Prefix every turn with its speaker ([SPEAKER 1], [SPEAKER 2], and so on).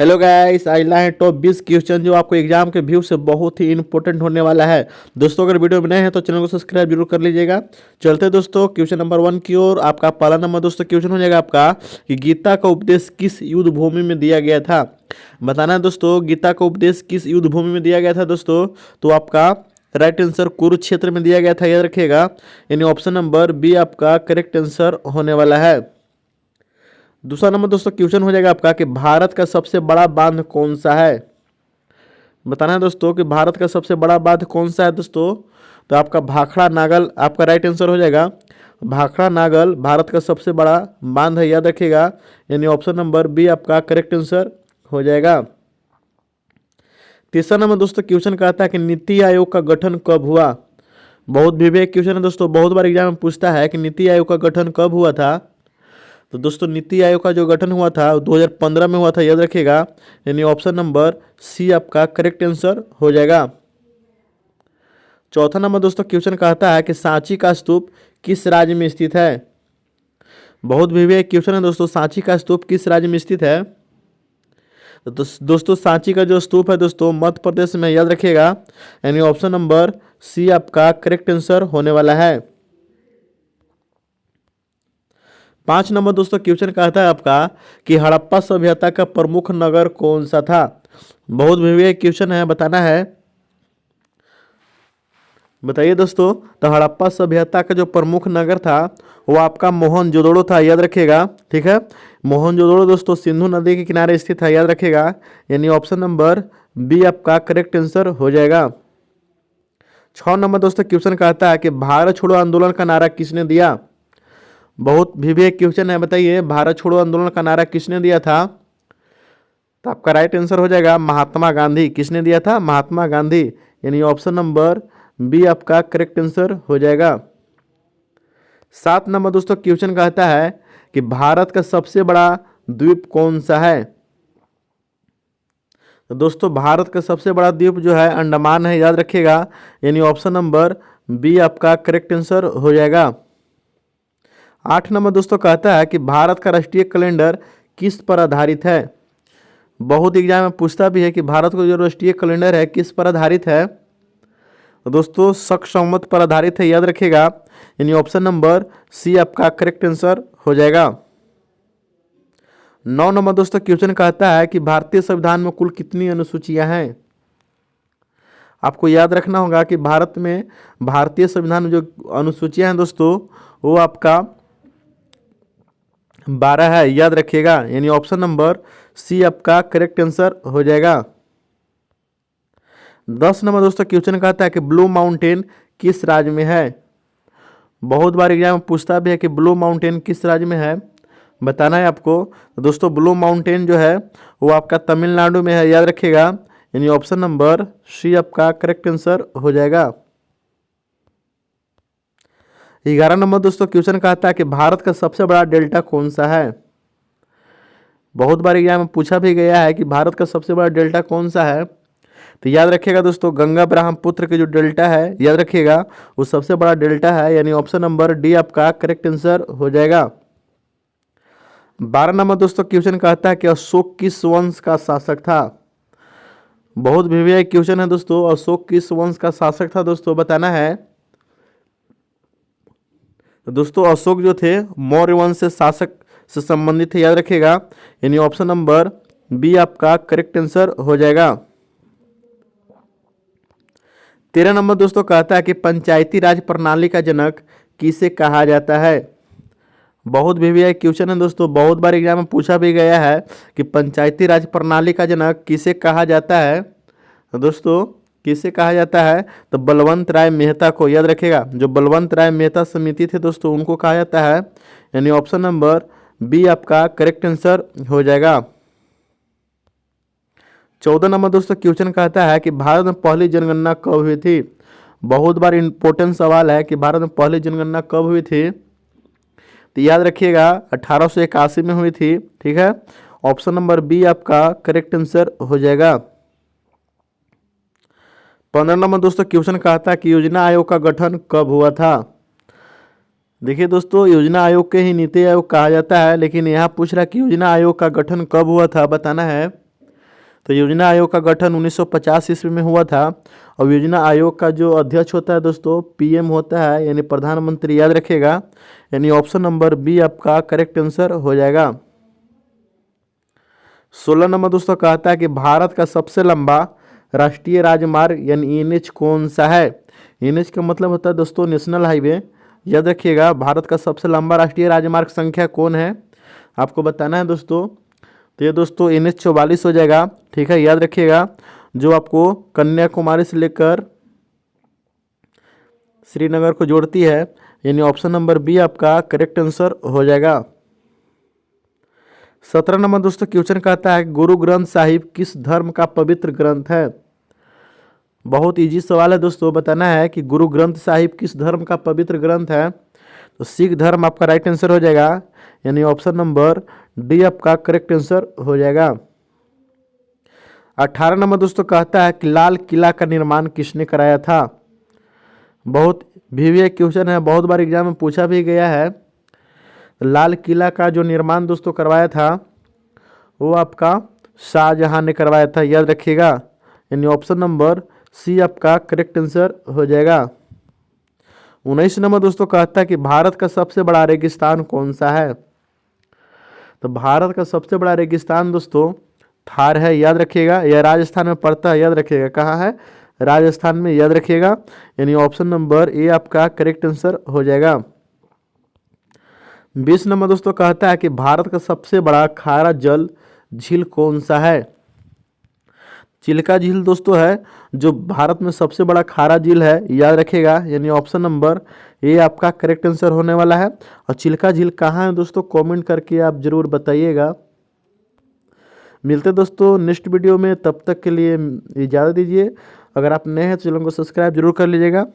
[SPEAKER 1] Hello guys, आज लाए हैं टॉप 20 क्वेश्चन जो आपको एग्जाम के व्यू से बहुत ही इंपॉर्टेंट होने वाला है। दोस्तों अगर वीडियो में नए हैं तो चैनल को सब्सक्राइब जरूर कर लीजिएगा। चलते हैं दोस्तों क्वेश्चन नंबर 1 की ओर। आपका पहला नंबर दोस्तों क्वेश्चन हो जाएगा आपका कि गीता का उपदेश किस युद्ध भूमि में दिया गया था। बताना है दोस्तों गीता का उपदेश किस युद्ध भूमि में दिया गया था दोस्तों। तो आपका राइट आंसर कुरुक्षेत्र में दिया गया था, याद रखिएगा। यानी ऑप्शन नंबर बी आपका करेक्ट आंसर होने वाला है। दूसरा नंबर दोस्तों क्वेश्चन हो जाएगा आपका कि भारत का सबसे बड़ा बांध कौन सा है। बताना है दोस्तों कि भारत का सबसे बड़ा बांध कौन सा है दोस्तों। तो आपका भाखड़ा नागल आपका राइट आंसर हो जाएगा। भाखड़ा नागल भारत का सबसे बड़ा बांध है, याद रखिएगा। यानी ऑप्शन नंबर बी आपका करेक्ट आंसर हो जाएगा। तीसरा नंबर दोस्तों क्वेश्चन कहता है कि नीति आयोग का गठन कब हुआ। बहुत विवेक क्वेश्चन है दोस्तों, बहुत बार एग्जाम में पूछता है कि नीति आयोग का गठन कब हुआ था। तो दोस्तों नीति आयोग का जो गठन हुआ था 2015 में हुआ था, याद रखिएगा। यानी ऑप्शन नंबर सी आपका करेक्ट आंसर हो जाएगा। चौथा नंबर दोस्तों क्वेश्चन कहता है कि सांची का स्तूप किस राज्य में स्थित है। बहुत विवेक क्वेश्चन है दोस्तों, सांची का स्तूप किस राज्य में स्थित है। तो दोस्तों सांची का जो स्तूप है दोस्तों मध्य प्रदेश में, याद रखिएगा। यानी ऑप्शन नंबर सी आपका करेक्ट आंसर होने वाला है। 5 नंबर दोस्तों क्वेश्चन कहता है आपका कि हड़प्पा सभ्यता का प्रमुख नगर कौन सा था। बहुत विवेक क्वेश्चन है, बताना है। बताइए दोस्तों। तो हड़प्पा सभ्यता का जो प्रमुख नगर था वो आपका मोहनजोदड़ो था, याद रखिएगा। ठीक है, मोहनजोदड़ो दोस्तों सिंधु नदी के किनारे स्थित है, याद रखिएगा। यानी ऑप्शन नंबर बी आपका करेक्ट आंसर हो जाएगा। 6 नंबर दोस्तों क्वेश्चन कहता है कि भारत छोड़ो आंदोलन का नारा किसने दिया। बहुत विवेक क्वेश्चन है, बताइए भारत छोड़ो आंदोलन का नारा किसने दिया था। तो आपका राइट आंसर हो जाएगा महात्मा गांधी। किसने दिया था, महात्मा गांधी। यानी ऑप्शन नंबर बी आपका करेक्ट आंसर हो जाएगा। 7 नंबर दोस्तों क्वेश्चन कहता है कि भारत का सबसे बड़ा द्वीप कौन सा है। तो दोस्तों भारत का सबसे बड़ा द्वीप जो है अंडमान है, याद रखिएगा। यानी ऑप्शन नंबर बी आपका करेक्ट आंसर हो जाएगा। 8 नंबर दोस्तों कहता है कि भारत का राष्ट्रीय कैलेंडर किस पर आधारित है। बहुत एग्जाम में पूछता भी है कि भारत का जो राष्ट्रीय कैलेंडर है किस पर आधारित है। तो दोस्तों शक संवत पर आधारित है, याद रखिएगा। यानी ऑप्शन नंबर सी आपका करेक्ट आंसर हो जाएगा। 9 नंबर दोस्तों क्वेश्चन कहता है कि भारतीय संविधान में कुल कितनी अनुसूचियां हैं। आपको याद रखना होगा कि भारत में भारतीय संविधान में जो अनुसूचियां हैं दोस्तों वो आपका 12 है, याद रखिएगा। यानी ऑप्शन नंबर सी आपका करेक्ट आंसर हो जाएगा। 10 नंबर दोस्तों क्वेश्चन कहता है कि ब्लू माउंटेन किस राज्य में है। बहुत बार एग्जाम में पूछता भी है कि ब्लू माउंटेन किस राज्य में है, बताना है आपको। तो दोस्तों ब्लू माउंटेन जो है वो आपका तमिलनाडु में है, याद रखिएगा। यानी ऑप्शन नंबर सी आपका करेक्ट आंसर हो जाएगा। 11 नंबर दोस्तों क्वेश्चन कहता है कि भारत का सबसे बड़ा डेल्टा कौन सा है। बहुत बार एग्जाम में पूछा भी गया है कि भारत का सबसे बड़ा डेल्टा कौन सा है। तो याद रखिएगा दोस्तों गंगा ब्रह्मपुत्र के जो डेल्टा है, याद रखिएगा, वो सबसे बड़ा डेल्टा है। यानी ऑप्शन नंबर डी आपका करेक्ट आंसर हो जाएगा। 12 नंबर दोस्तों क्वेश्चन कहता है कि अशोक किस वंश का शासक था। बहुत विवेक क्वेश्चन है दोस्तों, अशोक किस वंश का शासक था दोस्तों, बताना है। तो दोस्तों अशोक जो थे मौर्य वंश से शासक से संबंधित है, याद रखिएगा। यानी ऑप्शन नंबर बी आपका करेक्ट आंसर हो जाएगा। 13 नंबर दोस्तों कहता है कि पंचायती राज प्रणाली का जनक किसे कहा जाता है। बहुत भी क्वेश्चन है दोस्तों, बहुत बार एग्जाम में पूछा भी गया है कि पंचायती राज प्रणाली का जनक किसे कहा जाता है। तो दोस्तों किसे कहा जाता है, तो बलवंत राय मेहता को, याद रखिएगा। जो बलवंत राय मेहता समिति थे दोस्तों उनको कहा जाता है। यानी ऑप्शन नंबर बी आपका करेक्ट आंसर हो जाएगा। 14 नंबर दोस्तों क्वेश्चन कहता है कि भारत में पहली जनगणना कब हुई थी। बहुत बार इंपॉर्टेंट सवाल है कि भारत में पहली जनगणना कब हुई थी। तो याद रखिएगा 1881 में हुई थी। ठीक है, ऑप्शन नंबर बी आपका करेक्ट आंसर हो जाएगा। 15 नंबर दोस्तों क्वेश्चन कहता है कि योजना आयोग का गठन कब हुआ था। देखिए दोस्तों योजना आयोग के ही नीति आयोग कहा जाता है, लेकिन यहाँ पूछ रहा है कि योजना आयोग का गठन कब हुआ था, बताना है। तो योजना आयोग का गठन 1950 ईस्वी में हुआ था। और योजना आयोग का जो अध्यक्ष होता है दोस्तों पीएम होता है, यानी प्रधानमंत्री, याद रखिएगा। यानी ऑप्शन नंबर बी आपका करेक्ट आंसर हो जाएगा। 16 नंबर दोस्तों कहता है कि भारत का सबसे लंबा राष्ट्रीय राजमार्ग यानी एनएच कौन सा है। एनएच का मतलब होता है दोस्तों नेशनल हाईवे। याद रखिएगा, भारत का सबसे लंबा राष्ट्रीय राजमार्ग संख्या कौन है, आपको बताना है दोस्तों। तो ये दोस्तों NH 44 हो जाएगा। ठीक है, याद रखिएगा, जो आपको कन्याकुमारी से लेकर श्रीनगर को जोड़ती है। यानी ऑप्शन नंबर बी आपका करेक्ट आंसर हो जाएगा। 17 नंबर दोस्तों क्वेश्चन कहता है गुरु ग्रंथ साहिब किस धर्म का पवित्र ग्रंथ है। बहुत इजी सवाल है दोस्तों, बताना है कि गुरु ग्रंथ साहिब किस धर्म का पवित्र ग्रंथ है। तो सिख धर्म आपका राइट आंसर हो जाएगा। यानी ऑप्शन नंबर डी आपका करेक्ट आंसर हो जाएगा। 18 नंबर दोस्तों कहता है कि लाल किला का निर्माण किसने कराया था। बहुत वीवीआई क्वेश्चन है, बहुत बार एग्जाम में पूछा भी गया है। लाल किला का जो निर्माण दोस्तों करवाया था वो आपका शाहजहां ने करवाया था, याद रखिएगा। यानी ऑप्शन नंबर सी आपका करेक्ट आंसर हो जाएगा। 19 नंबर दोस्तों कहता है कि भारत का सबसे बड़ा रेगिस्तान कौन सा है। तो भारत का सबसे बड़ा रेगिस्तान दोस्तों थार है, याद रखिएगा। यह राजस्थान में पड़ता है, याद रखिएगा। कहाँ है, राजस्थान में, याद रखिएगा। यानी ऑप्शन नंबर ए आपका करेक्ट आंसर हो जाएगा। 20 नंबर दोस्तों कहता है कि भारत का सबसे बड़ा खारा जल झील कौन सा है। चिल्का झील दोस्तों है जो भारत में सबसे बड़ा खारा झील है, याद रखिएगा। यानी ऑप्शन नंबर ए आपका करेक्ट आंसर होने वाला है। और चिल्का झील कहाँ है दोस्तों, कमेंट करके आप जरूर बताइएगा। मिलते हैं दोस्तों नेक्स्ट वीडियो में, तब तक के लिए इजाज़त दीजिए। अगर आप नए हैं तो चैनल को सब्सक्राइब जरूर कर लीजिएगा।